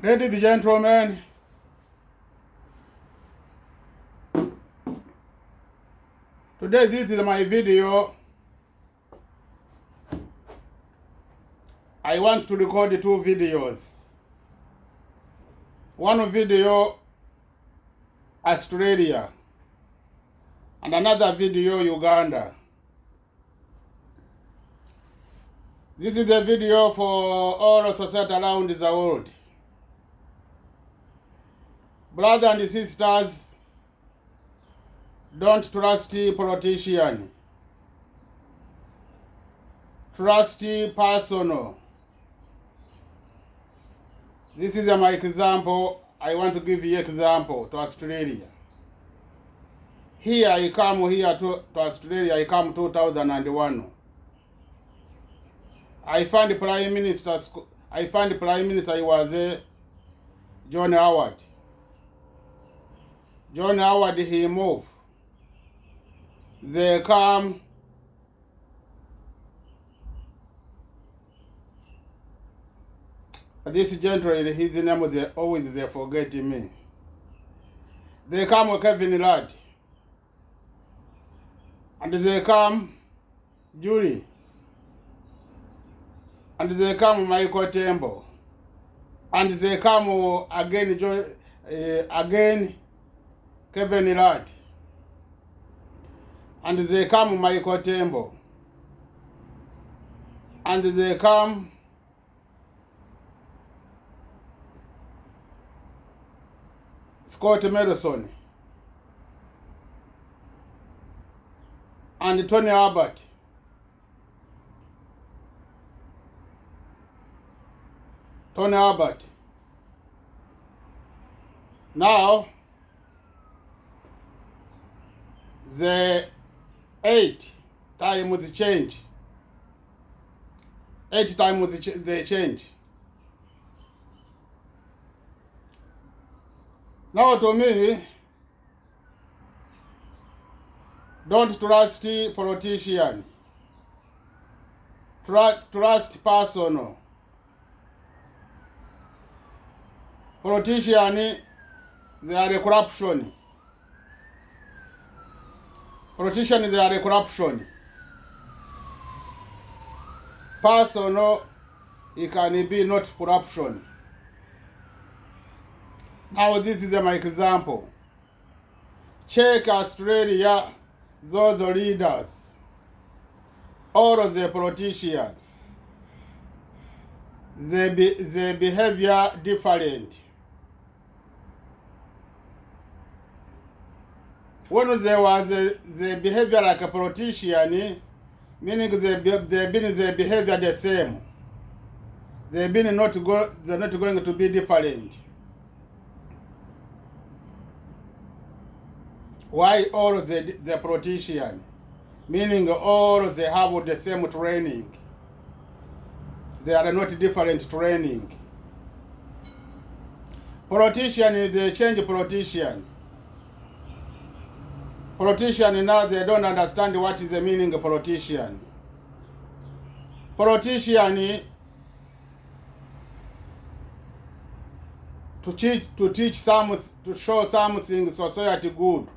Ladies and gentlemen, today this is my video. I want to record two videos. One video Australia and another video Uganda. This is a video for all society around the world. Brothers and sisters, don't trust politician. Trust personal. This is my example. I want to give you example to Australia. Here I come to Australia. I come 2001. I find Prime Minister. He was John Howard. John Howard, he moved. They come. This gentleman, his name was always they forgetting me. They come with Kevin Rudd. And they come Julie. And they come Michael Temple. And they come again Kevin Rudd. And they come Michael Temple. And they come Scott Morrison. And Tony Abbott. Tony Abbott. Now, the 8 times change. 8 times they change. Now to me, don't trust politician. Trust personal. Politician, they are a corruption. Politicians, they are a corruption. Personal, it can be not corruption. Now this is my example. Check Australia, those leaders, all of the politicians, they behavior different. When there was the behavior like a politician, meaning they behavior the same. They're not going to be different. Why all the politician? Meaning all they have the same training. They are not different training. Politician, they change politician. Politician now they don't understand what is the meaning of politician. Politician to show something society good.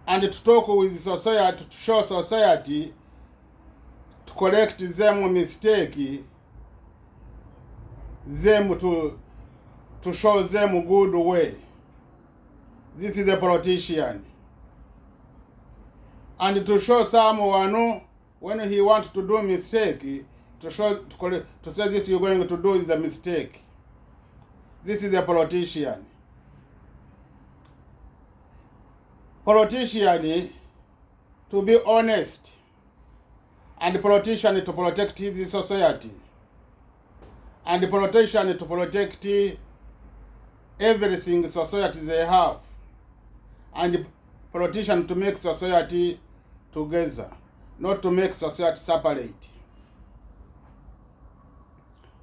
And to talk with society, to show society, to correct them mistake, them to show them good way. This is the politician. And to show someone when he wants to do mistake, to say this you're going to do is a mistake. This is the politician. Politician to be honest, and politician to protect the society, and the politician to protect everything society they have, and the politician to make society together, not to make society separate.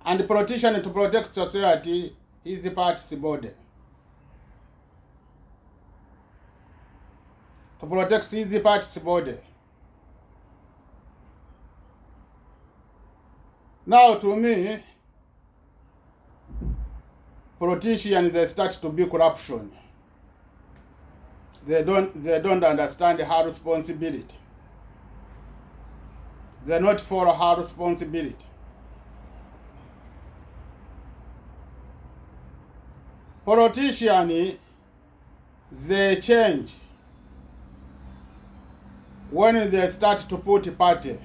And the politician to protect society is the party's body. To protect the party's body. Now to me, politicians, they start to be corruption. They don't understand her responsibility. They not follow her responsibility. Politicians, they change when they start to put party.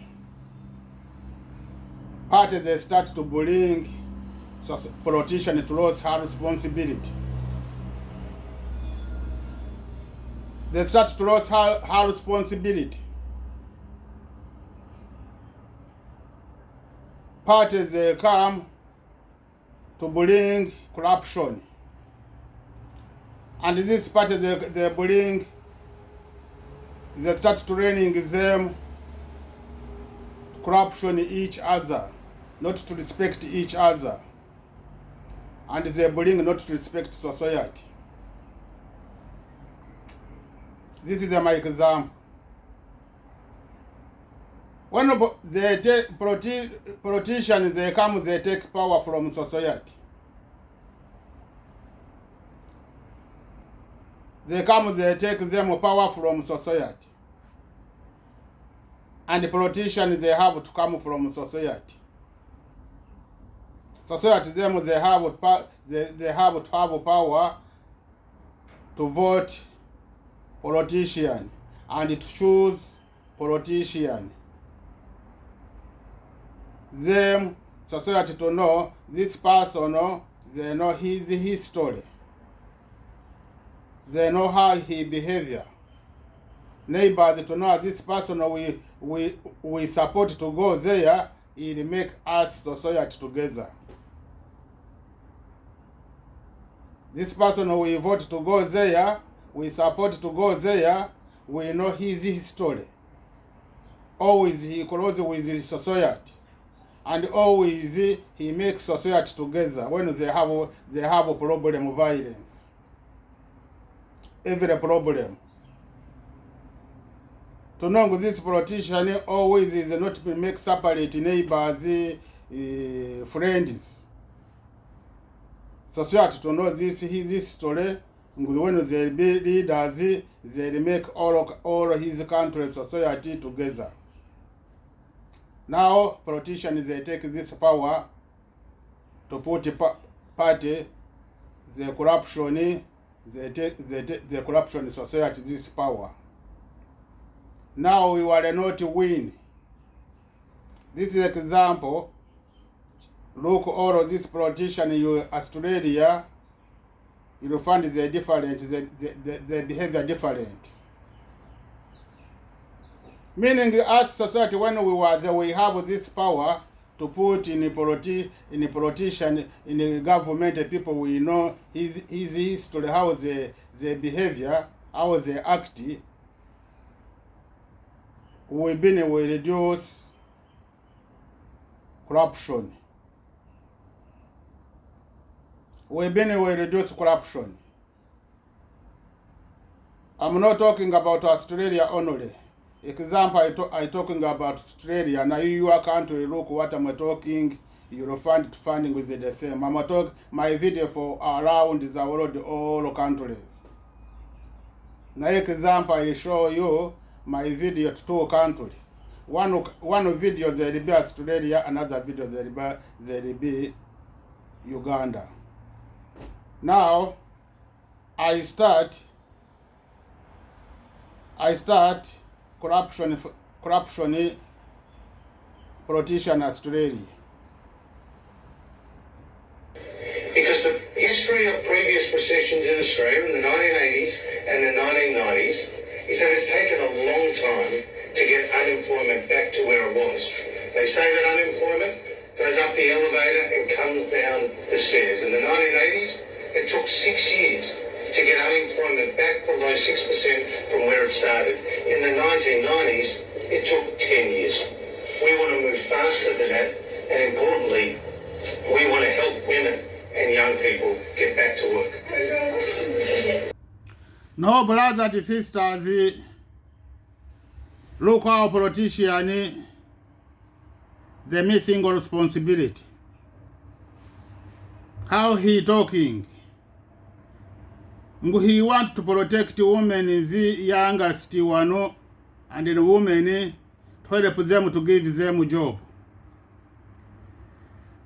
They start to bring politicians towards her responsibility. They start towards her responsibility. Parties, they come to bring corruption. And this party, they start training them corruption each other, not to respect each other. And they bring not to respect society. This is my example. When they take politicians, they come, they take power from society. They come, they take them power from society. And the politicians, they have to come from society. Society, them, they have to have power to vote politician and to choose politician. Them, society to know this person, they know his history. They know how he behavior. Neighbors to know this person we support to go there, it make us society together. This person we vote to go there, we support to go there, we know his history. Always he close with his society. And always he makes society together when they have a problem, violence. Every problem. To know this politician always is not to make separate neighbors, friends. Society to know this his story. When they be leaders, they make all his country society together. Now politicians, they take this power to put party, the corruption, they take the corruption society this power. Now we will not win. This is an example. Look all of these politicians in Australia, you'll find they're different, they behavior different. Meaning as society, when we were there, we have this power to put in a politician, in the government, people we know his history, how they behavior, how they act. We reduce corruption. We reduce corruption. I'm not talking about Australia only. Example, I talking about Australia. Now your country, look what I'm talking. You'll find funding with the same. I'm talking my video for around the world, all countries. Now example, I show you my video to 2 countries. One video there will be Australia, another video there will be Uganda. Now I start corruption politician Australia. Because the history of previous recessions in Australia in the 1980s and the 1990s is that it's taken a long time to get unemployment back to where it was. They say that unemployment goes up the elevator and comes down the stairs. In the 1980s, it took 6 years to get unemployment back below 6% from where it started. In the 1990s, it took 10 years. We want to move faster than that, and importantly, we want to help women and young people get back to work. No, brothers and sisters, look how politicians, they're missing responsibility. how he talking. He want to protect women is the youngest one, and the women to help them to give them job.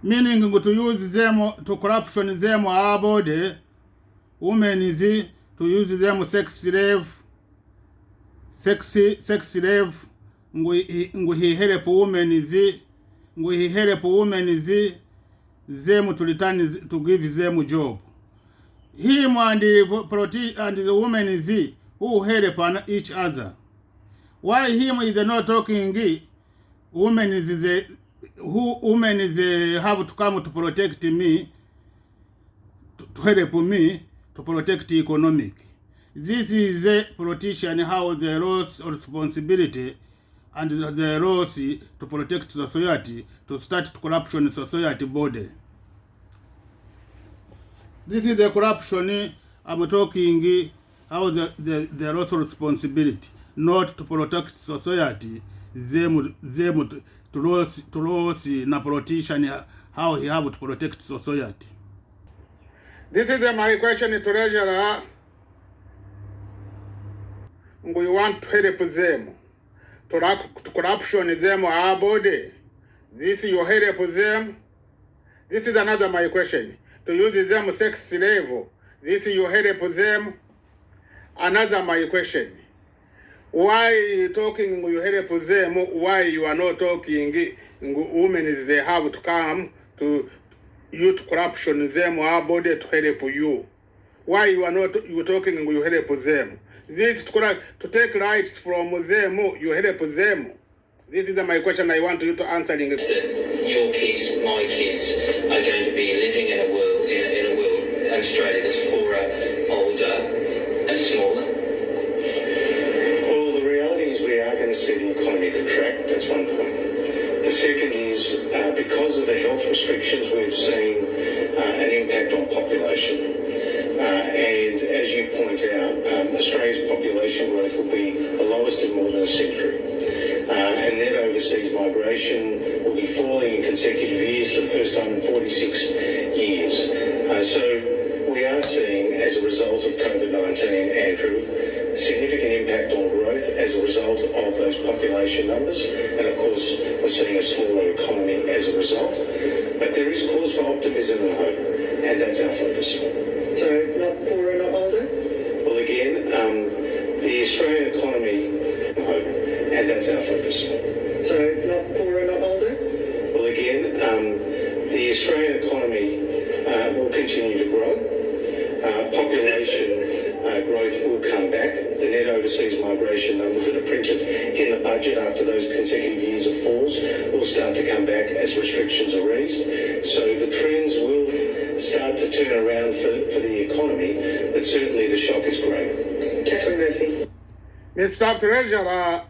Meaning to use them to corruption them our body. Women is to use them sex slave. He help women is he help women is them to return to give them job. Him and the woman is who help each other. Why him is not talking? Women is have to come to protect me, to help me to protect economic. This is a politician how the roles of responsibility and the roles to protect society to start corruption in society body. This is the corruption I'm talking how the roles of responsibility not to protect society. Them to roles na politician how he have to protect society. This is my question to Treasurer. We want to help them to corruption them our body. This you help them. This is another my question. To use them sex slave. This you help them. Another my question. Why you talking you help them? Why you are not talking women is they have to come to youth corruption them our body to help you? Why you are not you talking you help them? This to take rights from them, you help them. This is my question I want you to answer. Your kids, my kids, are going to be living in a world, in Australia that's poorer, older, and smaller. Well, the reality is we are going to see the economy contract. That's one point. The second is because of the health restrictions, we've seen an impact on population. And as you point out, Australia's population growth will be the lowest in more than a century. And net overseas migration will be falling in consecutive years for the first time in 46 years. So we are seeing, as a result of COVID-19, Andrew, a significant impact on growth as a result of those population numbers. And of course, we're seeing a smaller economy as a result. But there is cause for optimism and hope, and that's our focus. So not poorer, not older? Well, again, the Australian economy, hope, and that's our focus. So not poorer, not older? Well, again, the Australian economy will continue to grow. Population growth will come back. The net overseas migration numbers that are printed in the budget after those consecutive years of falls will start to come back as restrictions are eased. So the trends will start to turn around for the economy, but certainly the shock is great. Catherine Murphy. Mr. Treasurer,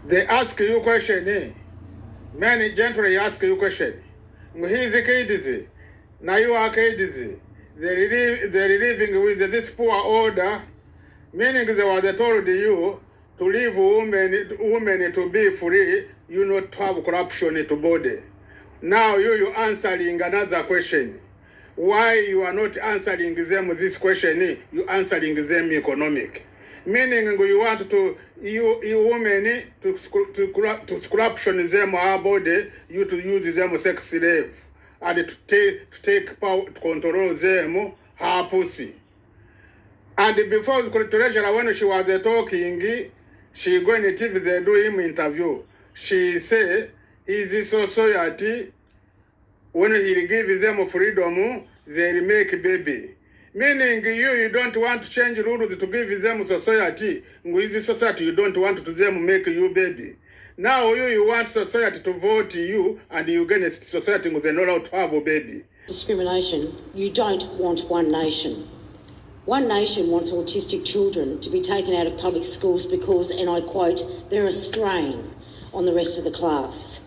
they ask you question. Many gentlemen ask you question. He is a kids. Now you are kids. They're living with this poor order, meaning they were told you to leave women to be free, you not have corruption to body. Now you answering another question. Why you are not answering them this question? You answering them economic. Meaning you want to you women to corruption them our body, you to use them sex slave. And to take power, to control them, her pussy. And before the treasurer, when she was talking, she going to TV, they do him interview. She say, is this society, when he gives them freedom, they make baby. Meaning you don't want to change rules to give them society. With this society, you don't want to them make you baby. Now you want society to vote you, and you get a society with not allowed to have a baby. Discrimination. You don't want one nation. One nation wants autistic children to be taken out of public schools because, and I quote, they're a strain on the rest of the class.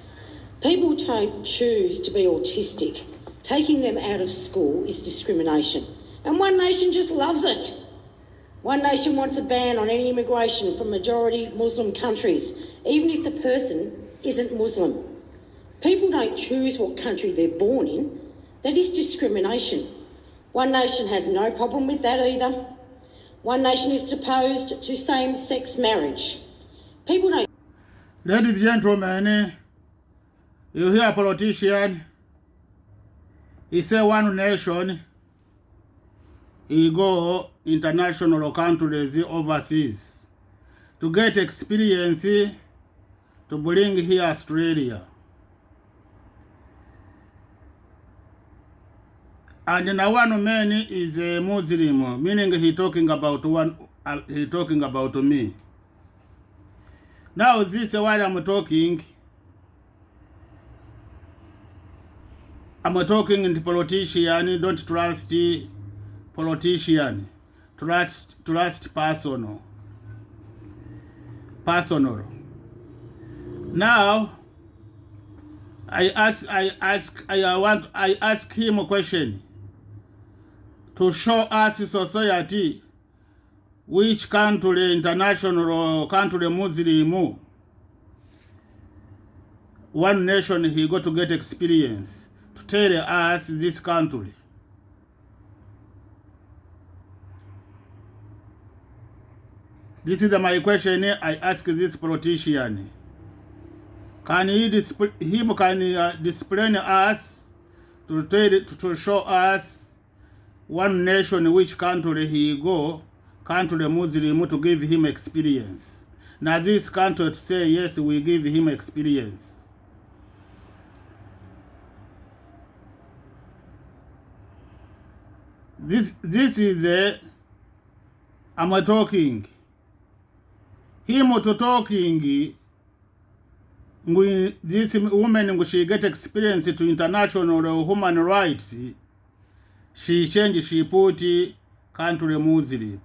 People don't choose to be autistic. Taking them out of school is discrimination. And one nation just loves it. One nation wants a ban on any immigration from majority Muslim countries, even if the person isn't Muslim. People don't choose what country they're born in. That is discrimination. One Nation has no problem with that either. One Nation is opposed to same-sex marriage. People don't... Ladies and gentlemen, you hear a politician, he say one nation, he go international countries overseas to get experience to bring here Australia. And now one man is a Muslim, meaning he talking about me. Now this is why I'm talking to politician. Don't trust politician. Trust personal. Now I ask him a question to show us society which country, international country, Muslim, one nation he got to get experience to tell us this country. This is my question I ask this politician. Can he discipline us to show us one nation which country he go, country Muslim, to give him experience? Now this country to say yes, we give him experience. This is I'm talking. Him to talking. This woman, she get experience to international human rights. She change, she put country Muslim.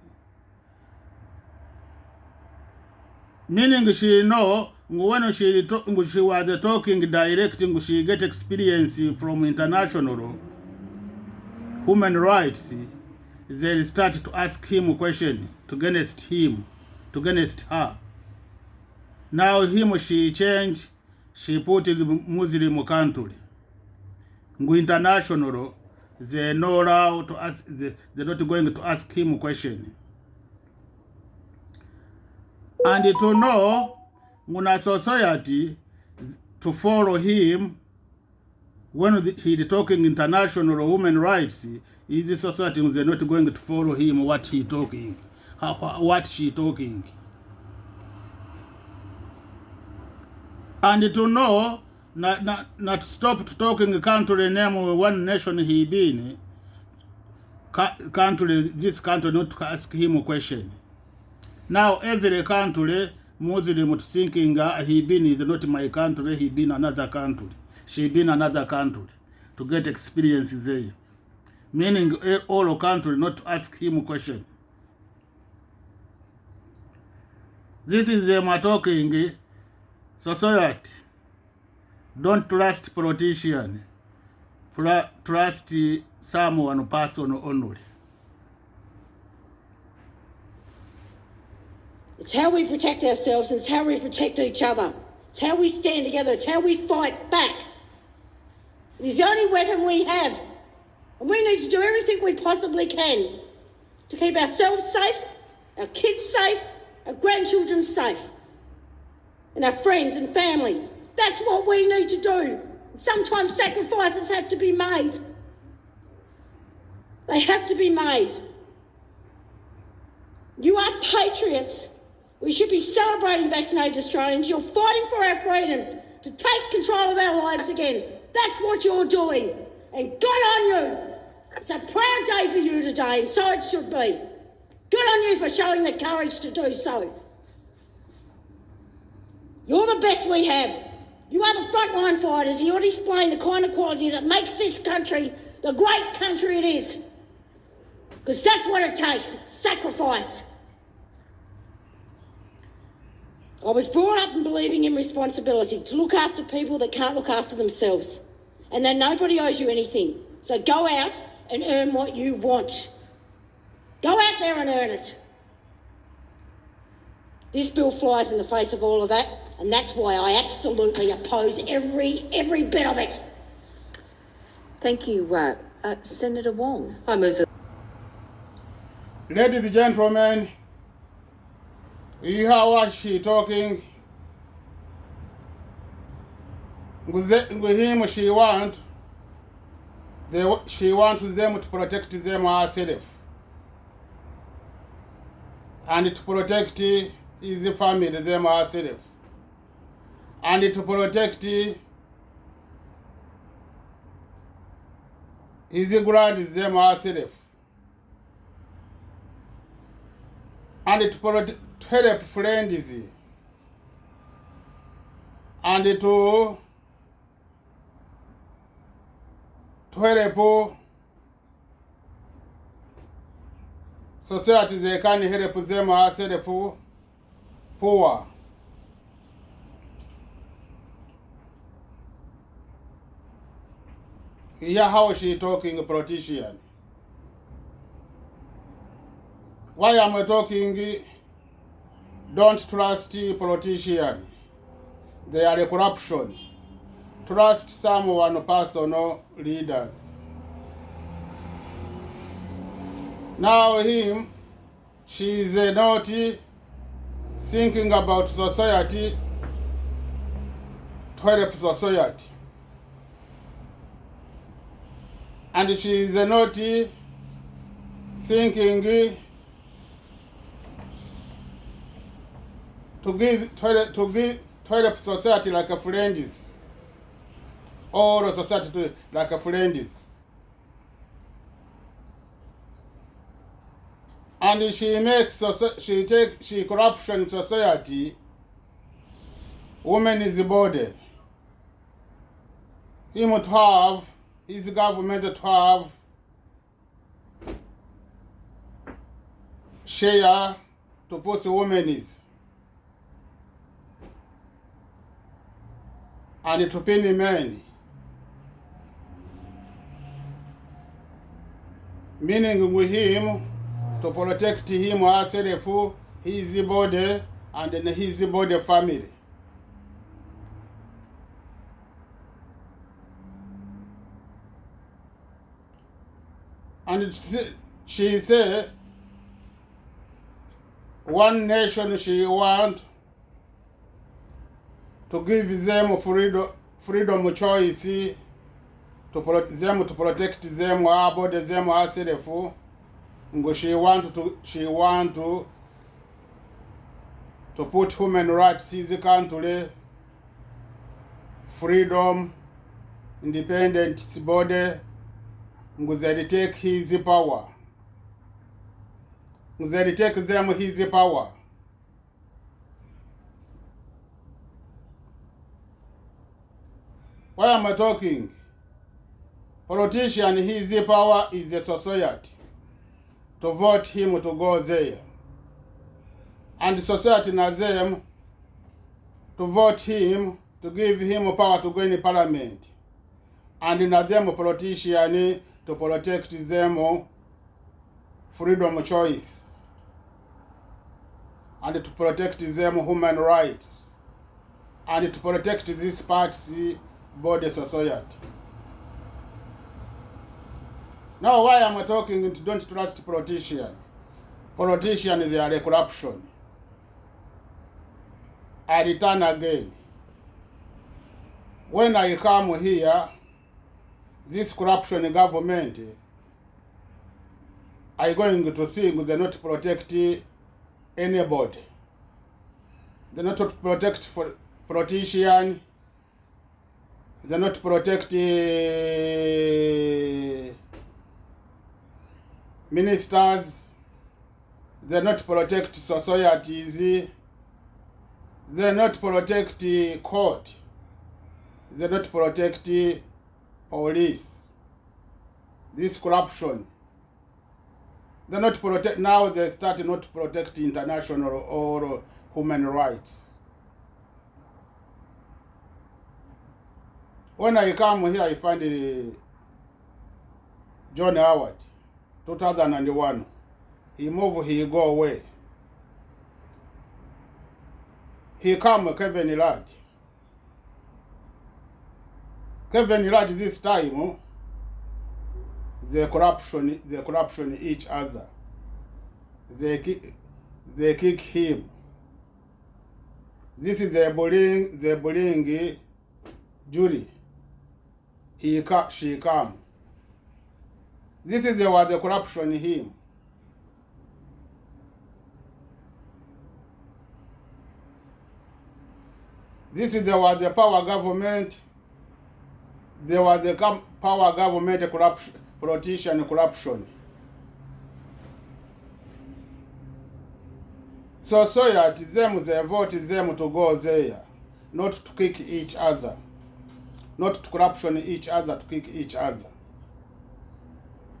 Meaning she know when she was talking directing, she get experience from international human rights. They start to ask him a question to against him, to against her. Now him she change, she put the Muslim country. International, they know how to ask, they're not going to ask him a question. And to know, when a society, to follow him, when he talking international human rights, is the society, they're not going to follow him what he talking, what she talking. And to know, not stop talking country name, one nation he been, country, this country not to ask him a question. Now every country, Muslim thinking he been is not my country, he been another country. She been another country to get experience there. Meaning all country not to ask him a question. This is my talking. Society, don't trust politician. Trust someone person only. It's how we protect ourselves, it's how we protect each other. It's how we stand together, it's how we fight back. It is the only weapon we have. And we need to do everything we possibly can to keep ourselves safe, our kids safe, our grandchildren safe, and our friends and family. That's what we need to do. Sometimes sacrifices have to be made. They have to be made. You are patriots. We should be celebrating vaccinated Australians. You're fighting for our freedoms, to take control of our lives again. That's what you're doing. And good on you. It's a proud day for you today, and so it should be. Good on you for showing the courage to do so. You're the best we have. You are the frontline fighters, and you're displaying the kind of quality that makes this country the great country it is. Because that's what it takes, sacrifice. I was brought up in believing in responsibility, to look after people that can't look after themselves, and that nobody owes you anything. So go out and earn what you want. Go out there and earn it. This bill flies in the face of all of that, and that's why I absolutely oppose every bit of it. Thank you, Senator Wong. I move that. Ladies and gentlemen, you hear what she talking. With him, she want them to protect them herself and to protect his family, them herself, and to protect his grand them herself, and to help friends, and to help society. They can help them herself poor. You hear how she talking politician. Why am I talking? Don't trust politician. They are a corruption. Trust someone personal leaders. Now she is not thinking about society to help society. And she is not thinking to help society like a friends, or society like a friends. And she corruption society. Woman is the body. Him to have his government to have share to put the women is. And to pay the men. Meaning with him to protect him herself, his body, and then his body family. And she said, one nation she want to give them freedom of choice, to protect them her body, them herself. She want to put human rights in the country, freedom, independent body. They take his power. They take them his power. Why am I talking? Politician, his power is the society. To vote him to go there. And the society now them to vote him, to give him power to go in the parliament. And now them politician to protect them freedom of choice. And to protect them human rights. And to protect this party body society. Now why am I talking to don't trust politician? Politicians, they are a corruption. I return again. When I come here, this corruption government, I going to think they not protect anybody. They not protect politician. They not protect ministers. They not protect societies. They not protect court. They not protect police. This corruption. They not protect. Now they start not to protect international or human rights. When I come here, I find John Howard, 2001. He move, he go away. He come Kevin Ladd. Kevin Ladd this time, they corruption each other. They kick him. This is the bullying Julie. She come. This is the corruption him. This is the power government. There was the power government corruption, politician corruption. Society, them they vote them to go there, not to kick each other, not to corruption each other, to kick each other.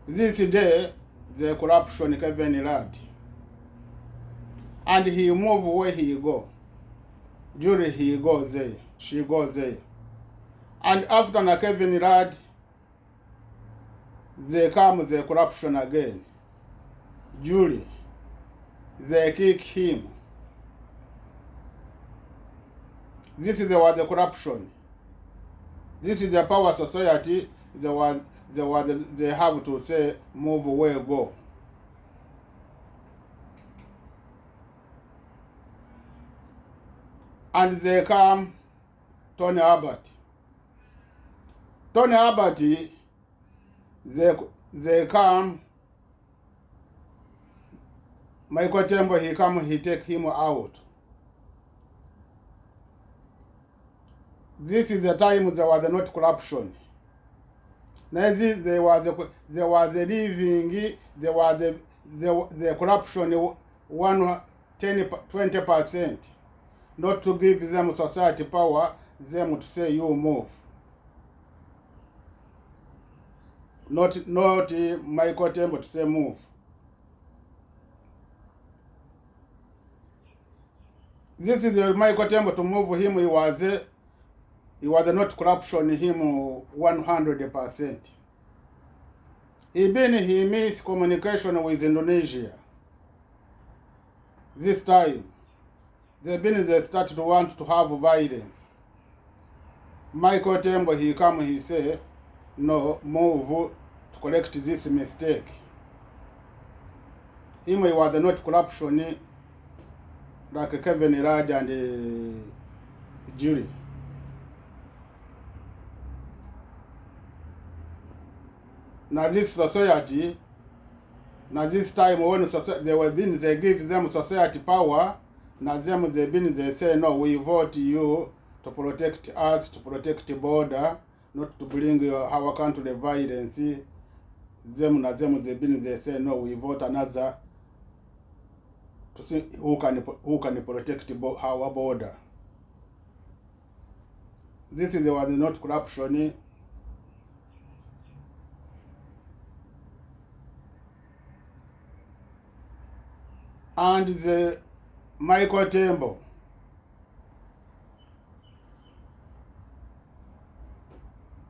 This day, the corruption Kevin Rudd, and he move where he go. Julie he goes there, she goes there, and after Kevin Rudd, they come the corruption again. Julie, they kick him. This is the corruption. This is the power society. They have to say move where go. And they come Tony Abbott. Tony Abbott, they come. Michael Tembo, he come, he take him out. This is the time there was not corruption. Now there was the living, there was the corruption 20%. Not to give them society power, them to say you move. Not Michael Tembo to say move. This is the Michael Tembo to move him. He was not corruption him 100%. He missed communication with Indonesia. This time, they started to want to have violence. Michael Tembo, he come, he say, no, move to correct this mistake. He was not corruption like Kevin Rudd and Julie. Now this society, now this time when they give them society power, now they say no, we vote you to protect us, to protect the border, not to bring our country violence. They say no, we vote another to see who can protect our border. This is was not corruption. And the Michael Tembo,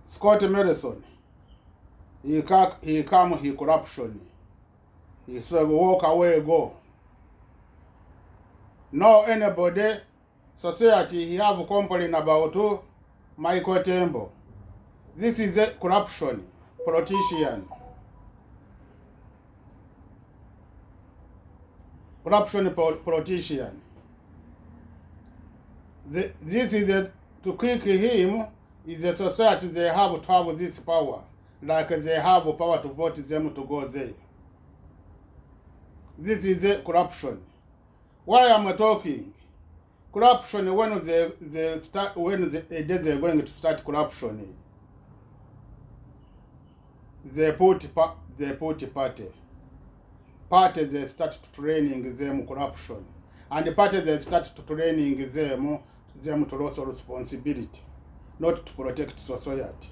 Scott Morrison, he corruption. He said walk away, go. No anybody, society he have complaint about Michael Tembo. This is the corruption, politician. Corruption politician. This is to kick him is the society they have to have this power, like they have power to vote them to go there. This is the corruption. Why am I talking? Corruption when they're going to start corruption. They put party. Party they start training them corruption, and the party they start training them to also responsibility, not to protect society,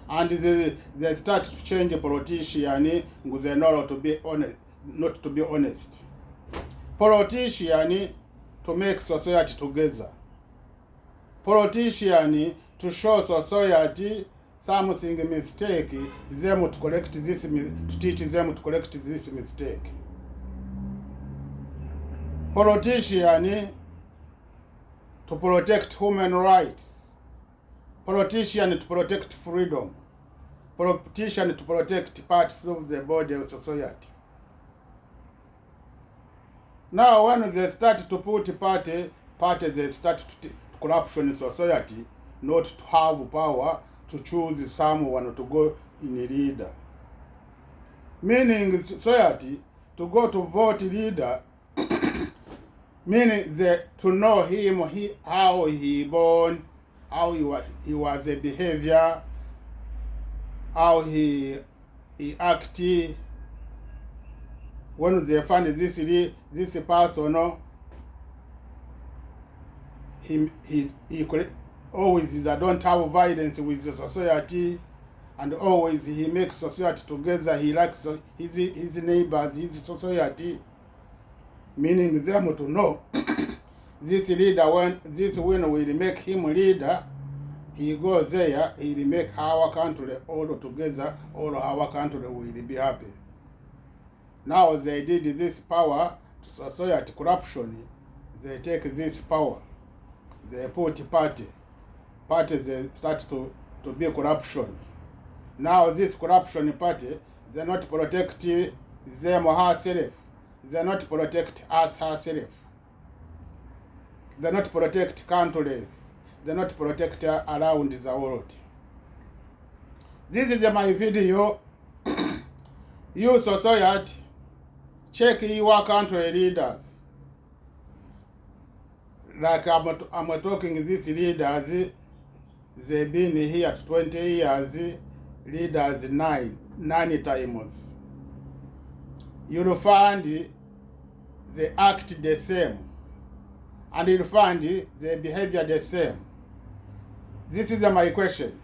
and they start to change the politician with the not to be honest, not to be honest. Politician to make society together. Politician to show society something mistake, them to correct this, to teach them to correct this mistake. Politician to protect human rights. Politician to protect freedom. politician to protect parts of the body of society. Now when they start to put party they start to corruption in society, not to have power to choose someone to go in a leader. Meaning society to go to vote leader, meaning to know him, how he born, how he was the behavior, how he acted. When they find this person, he could always don't have violence with the society, and always he makes society together. He likes his neighbors, his society. Meaning them to know this leader, when will make him leader, he goes there, he will make our country all together, all our country will be happy. Now they did this power to society corruption. They take this power, they put party they start to be corruption. Now this corruption party, they not protect them herself. They not protect us herself. They not protect countries. They not protect around the world. This is my video. You society, check your country leaders. Like I'm talking these leaders, they've been here 20 years, leaders 9 times. You'll find they act the same, and you'll find they behavior the same. This is my question.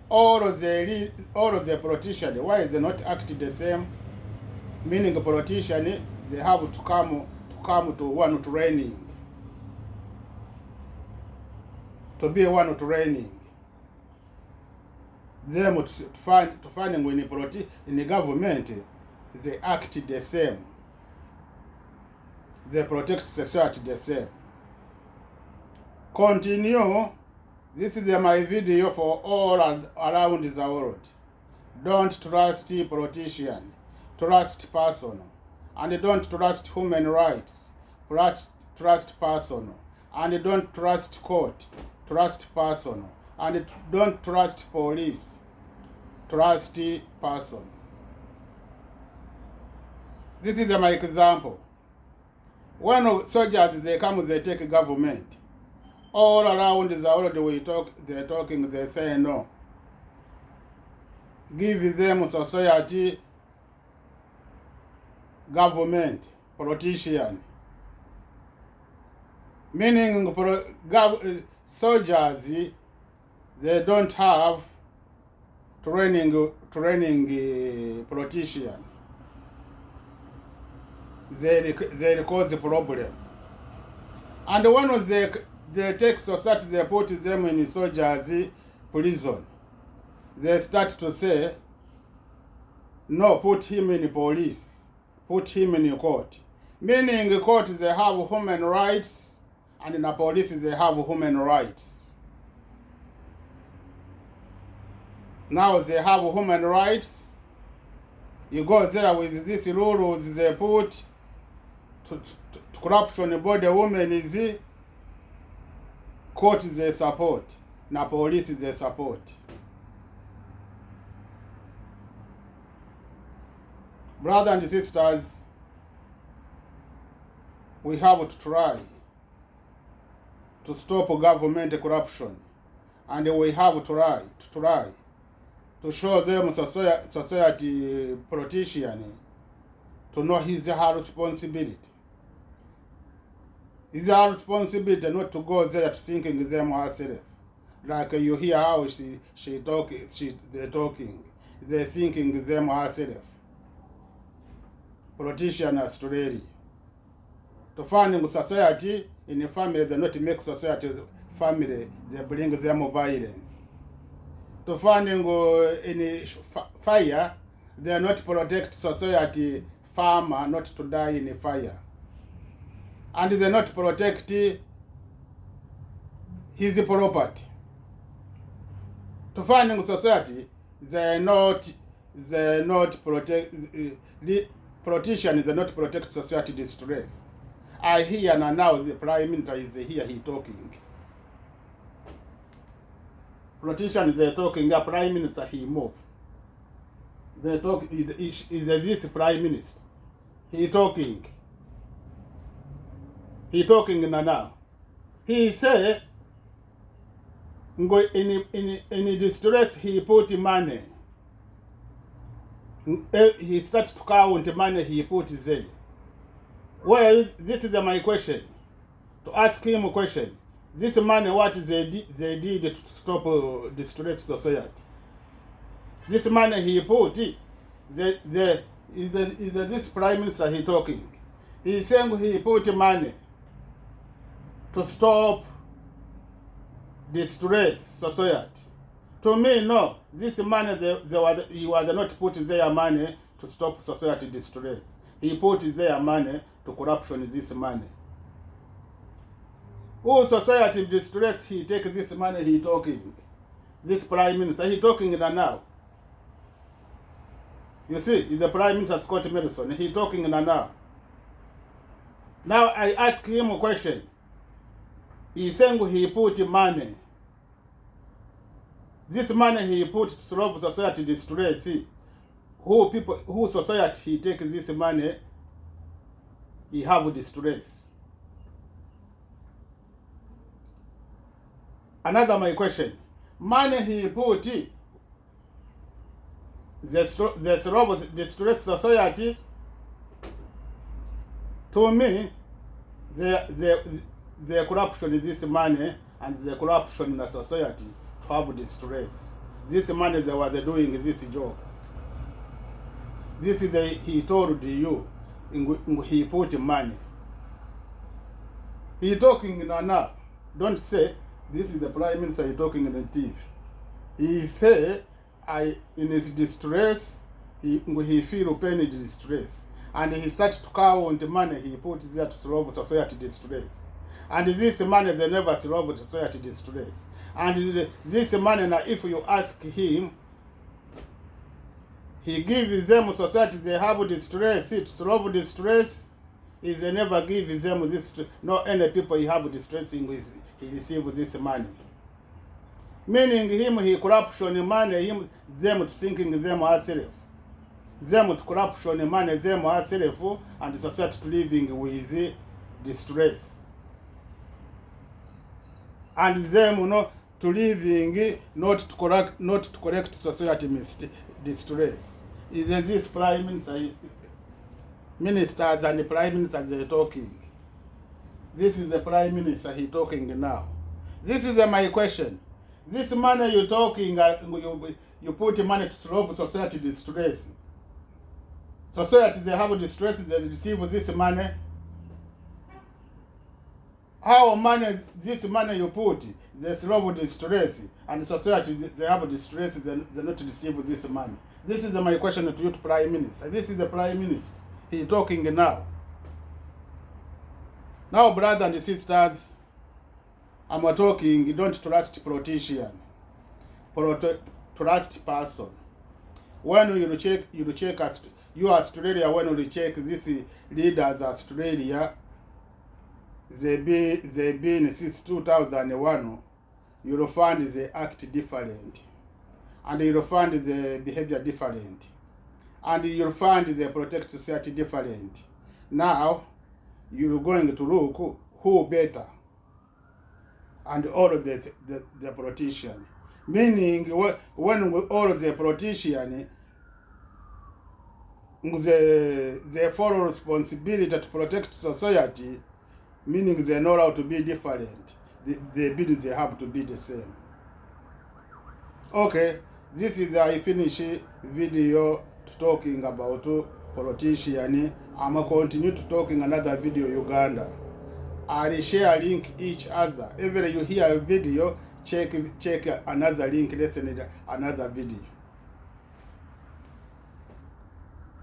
All of the politicians, why they not act the same? Meaning a politician, they have to come to one training, to be one training. Them to find when in the government, they act the same. They protect society the same. Continue. This is my video for all around the world. Don't trust politician. Trust person. And don't trust human rights. Trust person. And don't trust court. Trust person. And don't trust police. Trust person. This is my example. When soldiers they come, they take government. All around the world they're talking, they say no. Give them society, government, politician. Meaning soldiers, they don't have training politician. They cause the problem. And when they take society, they put them in soldiers' prison. They start to say, no, put him in police, put him in court. Meaning in court they have human rights, and in the police they have human rights. Now they have human rights. You go there with these rules they put to corruption about the women is court they support, na police they support. Brothers and sisters, we have to try to stop government corruption, and we have to try to show them society politician to know her responsibility. It's our responsibility not to go there to thinking them herself. Like you hear how they're talking. They're thinking them herself. Politicians today. To find society in a family, they not make society family, they bring them violence. To find in a fire, they not protect society farmer not to die in a fire. And they not protect his property. To find in society, they not protect the politicians. They not protect society distress. I hear now the Prime Minister is here. He talking. Politicians they talking. The Prime Minister he move. They talk. Is this Prime Minister? He talking. He talking now. He say, in distress he put money. He starts to count money he put there. Well, this is my question. To ask him a question. This money, what they did to stop distress society? This money he put, this Prime Minister he talking. He saying he put money to stop distress society. To me, no. This money, he was not putting their money to stop society distress. He put their money to corruption. This money. Who society distress? He take this money. He talking. This Prime Minister, he talking now. You see, is the Prime Minister Scott Morrison. He talking now. Now I ask him a question. He saying he put money. This money he put to solve society distress. Who society he take this money, he have distress. Another my question. Money he put the solve distress society. To me, the corruption is this money and the corruption in the society to have distress. This money they were doing this job. This is he told you, he put money. He talking now. Don't say this is the Prime Minister he talking in the TV. He say in his distress, he feel pain in distress. And he starts to count the money he put there to solve society distress. And this money they never solve society distress. And this money now, if you ask him, he gives them society they have distress to solve distress. He they never give them this. No any people he have distress in with he receive this money. Meaning him he corruption money them to thinking them herself. Them to corruption money them herself and the society to living with distress. And them to living not to correct society distress. Is this Prime Minister, ministers and the Prime Minister they talking? This is the Prime Minister he talking now. This is my question. This money you talking, you put money to solve society distress. Society they have distress, they receive this money. How this money you put, they solve distress, and society they have distress, they not receive this money. This is my question to you, Prime Minister. This is the Prime Minister. He talking now. Now, brothers and sisters, I'm talking. You don't trust politician, trust person. When you check you Australia. When you check this leaders Australia, they been since 2001. You'll find they act different, and you'll find the behavior different, and you'll find they protect society different. Now you're going to look who better, and all of the politician. Meaning when all of the politician they follow responsibility to protect society, meaning they know how to be different. They have to be the same. Okay, this is I finish video talking about politician. I'm going to continue to talking another video Uganda. I'll share link each other. Every you hear a video, check another link, listen to another video.